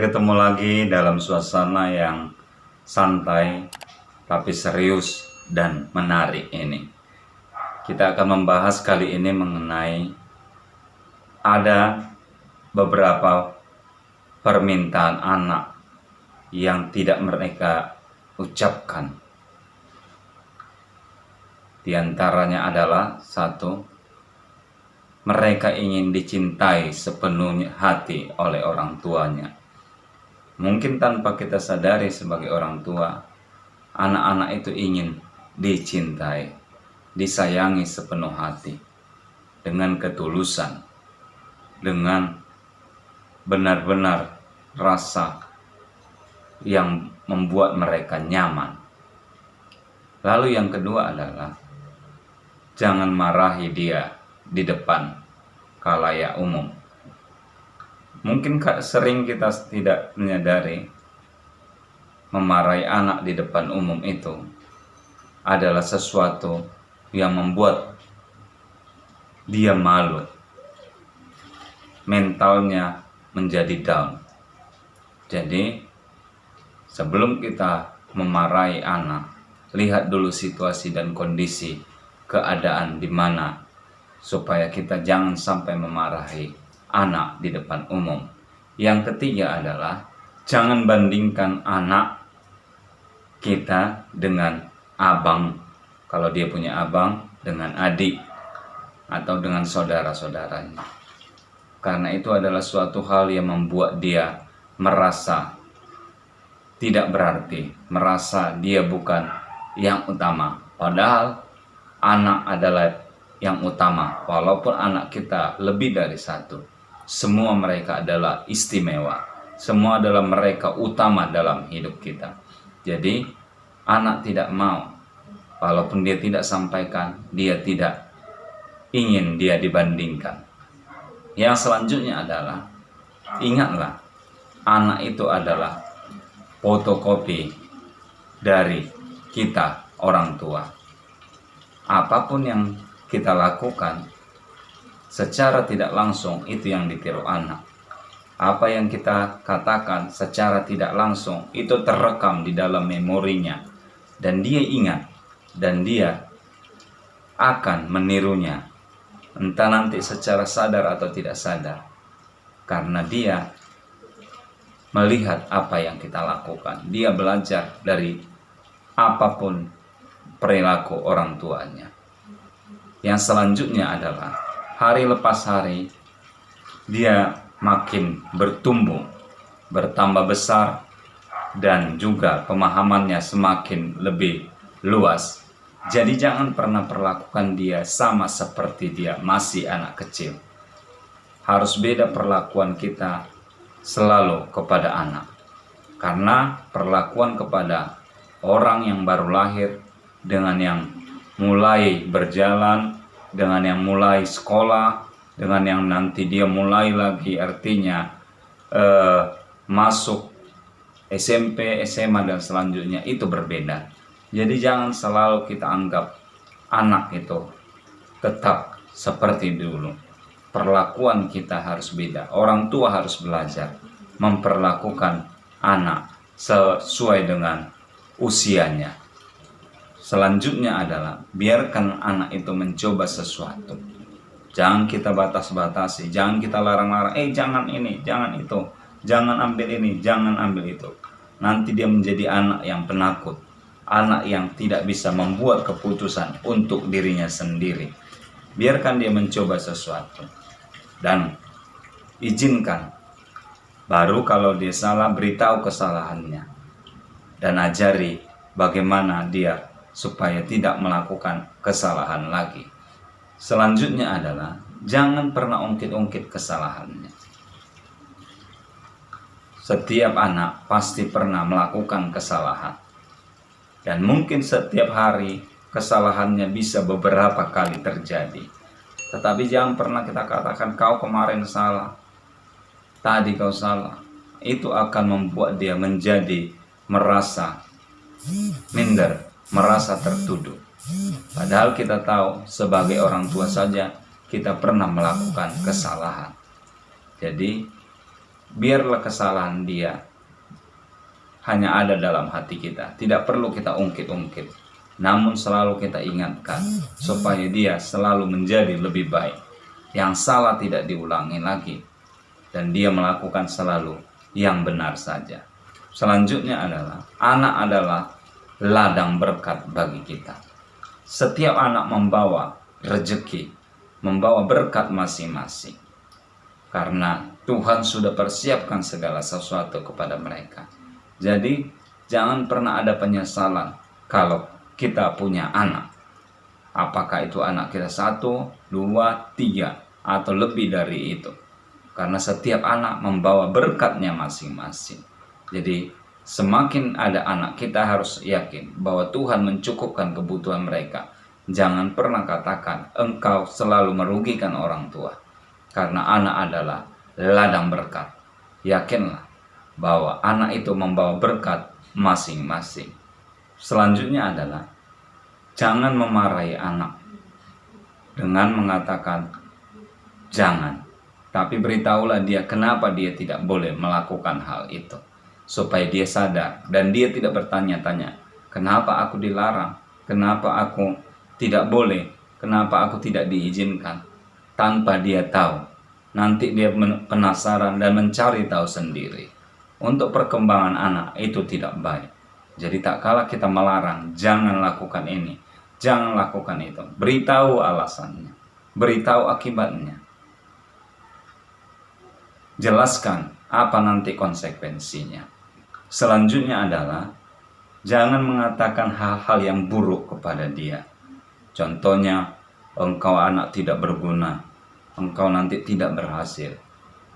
Kita ketemu lagi dalam suasana yang santai tapi serius dan menarik ini. Kita akan membahas kali ini mengenai ada beberapa permintaan anak yang tidak mereka ucapkan. Di antaranya adalah satu, mereka ingin dicintai sepenuhnya hati oleh orang tuanya. Mungkin tanpa kita sadari sebagai orang tua, anak-anak itu ingin dicintai, disayangi sepenuh hati, dengan ketulusan, dengan benar-benar rasa yang membuat mereka nyaman. Lalu yang kedua adalah, jangan marahi dia di depan khalayak umum. Mungkin sering kita tidak menyadari memarahi anak di depan umum itu adalah sesuatu yang membuat dia malu, mentalnya menjadi down. Jadi sebelum kita memarahi anak, lihat dulu situasi dan kondisi keadaan di mana supaya kita jangan sampai memarahi anak di depan umum. Yang ketiga adalah, jangan bandingkan anak kita dengan abang, kalau dia punya abang, dengan adik atau dengan saudara-saudaranya. Karena itu adalah suatu hal yang membuat dia merasa tidak berarti, merasa dia bukan yang utama. Padahal anak adalah yang utama. Walaupun anak kita lebih dari satu, semua mereka adalah istimewa. Semua adalah mereka utama dalam hidup kita. Jadi anak tidak mau, walaupun dia tidak sampaikan, dia tidak ingin dia dibandingkan. Yang selanjutnya adalah, ingatlah, anak itu adalah fotokopi dari kita orang tua. Apapun yang kita lakukan secara tidak langsung, itu yang ditiru anak. Apa yang kita katakan secara tidak langsung, itu terekam di dalam memorinya, dan dia ingat, dan dia akan menirunya, entah nanti secara sadar atau tidak sadar, karena dia melihat apa yang kita lakukan. Dia belajar dari apapun perilaku orang tuanya. Yang selanjutnya adalah, hari lepas hari dia makin bertumbuh, bertambah besar, dan juga pemahamannya semakin lebih luas. Jadi jangan pernah perlakukan dia sama seperti dia masih anak kecil. Harus beda perlakuan kita selalu kepada anak, karena perlakuan kepada orang yang baru lahir dengan yang mulai berjalan, dengan yang mulai sekolah, dengan yang nanti dia mulai lagi, artinya masuk SMP, SMA, dan selanjutnya, itu berbeda. Jadi jangan selalu kita anggap anak itu tetap seperti dulu. Perlakuan kita harus beda. Orang tua harus belajar memperlakukan anak sesuai dengan usianya. Selanjutnya adalah, biarkan anak itu mencoba sesuatu. Jangan kita batas-batasi, jangan kita larang-larang, jangan ini, jangan itu, jangan ambil ini, jangan ambil itu. Nanti dia menjadi anak yang penakut, anak yang tidak bisa membuat keputusan untuk dirinya sendiri. Biarkan dia mencoba sesuatu, dan izinkan. Baru kalau dia salah, beritahu kesalahannya, dan ajari bagaimana dia supaya tidak melakukan kesalahan lagi. Selanjutnya adalah, jangan pernah ungkit-ungkit kesalahannya. Setiap anak pasti pernah melakukan kesalahan, dan mungkin setiap hari kesalahannya bisa beberapa kali terjadi. Tetapi jangan pernah kita katakan, kau kemarin salah, tadi kau salah. Itu akan membuat dia menjadi merasa minder, merasa tertuduh. Padahal kita tahu sebagai orang tua saja kita pernah melakukan kesalahan. Jadi biarlah kesalahan dia hanya ada dalam hati kita, tidak perlu kita ungkit-ungkit, namun selalu kita ingatkan supaya dia selalu menjadi lebih baik. Yang salah tidak diulangi lagi, dan dia melakukan selalu yang benar saja. Selanjutnya adalah, anak adalah ladang berkat bagi kita. Setiap anak membawa rezeki, membawa berkat masing-masing, karena Tuhan sudah persiapkan segala sesuatu kepada mereka. Jadi jangan pernah ada penyesalan kalau kita punya anak. Apakah itu anak kita 1, 2, 3 atau lebih dari itu. Karena setiap anak membawa berkatnya masing-masing. Jadi semakin ada anak, kita harus yakin bahwa Tuhan mencukupkan kebutuhan mereka. Jangan pernah katakan engkau selalu merugikan orang tua. Karena anak adalah ladang berkat. Yakinlah bahwa anak itu membawa berkat masing-masing. Selanjutnya adalah, jangan memarahi anak dengan mengatakan jangan, tapi beritahulah dia kenapa dia tidak boleh melakukan hal itu, supaya dia sadar dan dia tidak bertanya-tanya, kenapa aku dilarang, kenapa aku tidak boleh, kenapa aku tidak diizinkan. Tanpa dia tahu, nanti dia penasaran dan mencari tahu sendiri. Untuk perkembangan anak itu tidak baik. Jadi tak kala kita melarang, jangan lakukan ini, jangan lakukan itu, beritahu alasannya, beritahu akibatnya, jelaskan apa nanti konsekuensinya. Selanjutnya adalah, jangan mengatakan hal-hal yang buruk kepada dia. Contohnya, engkau anak tidak berguna, engkau nanti tidak berhasil,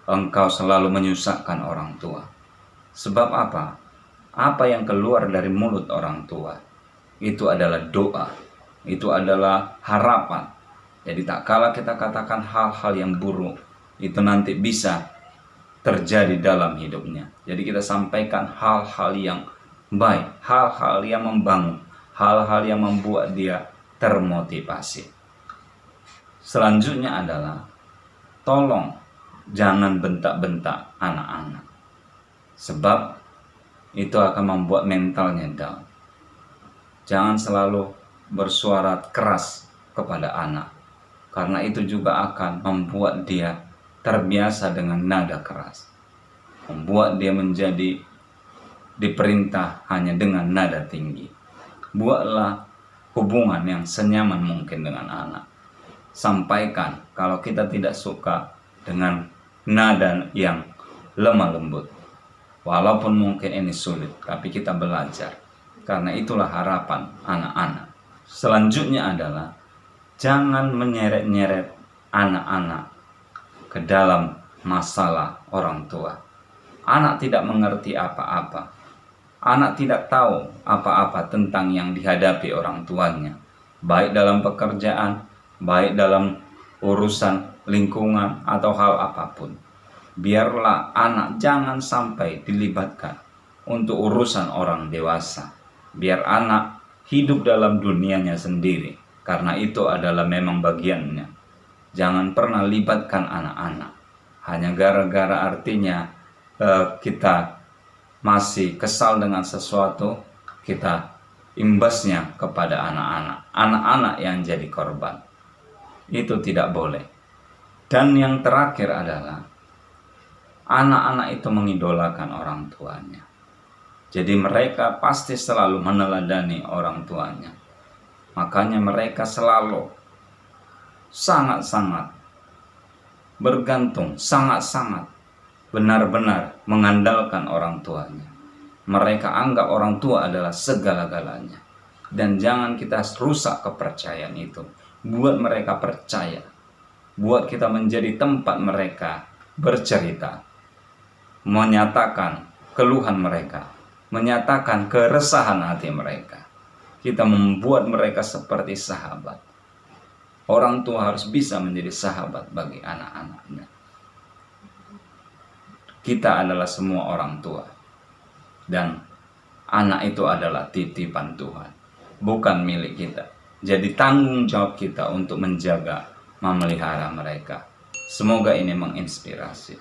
engkau selalu menyusahkan orang tua. Sebab apa? Apa yang keluar dari mulut orang tua itu adalah doa, itu adalah harapan. Jadi tak kala kita katakan hal-hal yang buruk, itu nanti bisa terjadi dalam hidupnya. Jadi kita sampaikan hal-hal yang baik, hal-hal yang membangun, hal-hal yang membuat dia termotivasi. Selanjutnya adalah, tolong jangan bentak-bentak anak-anak. Sebab itu akan membuat mentalnya down. Jangan selalu bersuara keras kepada anak, karena itu juga akan membuat dia terbiasa dengan nada keras, membuat dia menjadi diperintah hanya dengan nada tinggi. Buatlah hubungan yang senyaman mungkin dengan anak. Sampaikan kalau kita tidak suka dengan nada yang lemah lembut. Walaupun mungkin ini sulit, tapi kita belajar. Karena itulah harapan anak-anak. Selanjutnya adalah, jangan menyeret-nyeret anak-anak ke dalam masalah orang tua. Anak tidak mengerti apa-apa. Anak tidak tahu apa-apa tentang yang dihadapi orang tuanya. Baik dalam pekerjaan, baik dalam urusan lingkungan atau hal apapun. Biarlah anak jangan sampai dilibatkan untuk urusan orang dewasa. Biar anak hidup dalam dunianya sendiri, karena itu adalah memang bagiannya. Jangan pernah libatkan anak-anak. Hanya gara-gara artinya kita masih kesal dengan sesuatu, kita imbasnya kepada anak-anak. Anak-anak yang jadi korban. Itu tidak boleh. Dan yang terakhir adalah, anak-anak itu mengidolakan orang tuanya. Jadi mereka pasti selalu meneladani orang tuanya. Makanya mereka selalu sangat-sangat bergantung, sangat-sangat benar-benar mengandalkan orang tuanya. Mereka anggap orang tua adalah segala-galanya. Dan jangan kita rusak kepercayaan itu. Buat mereka percaya. Buat kita menjadi tempat mereka bercerita, menyatakan keluhan mereka, menyatakan keresahan hati mereka. Kita membuat mereka seperti sahabat. Orang tua harus bisa menjadi sahabat bagi anak-anaknya. Kita adalah semua orang tua. Dan anak itu adalah titipan Tuhan, bukan milik kita. Jadi tanggung jawab kita untuk menjaga, memelihara mereka. Semoga ini menginspirasi.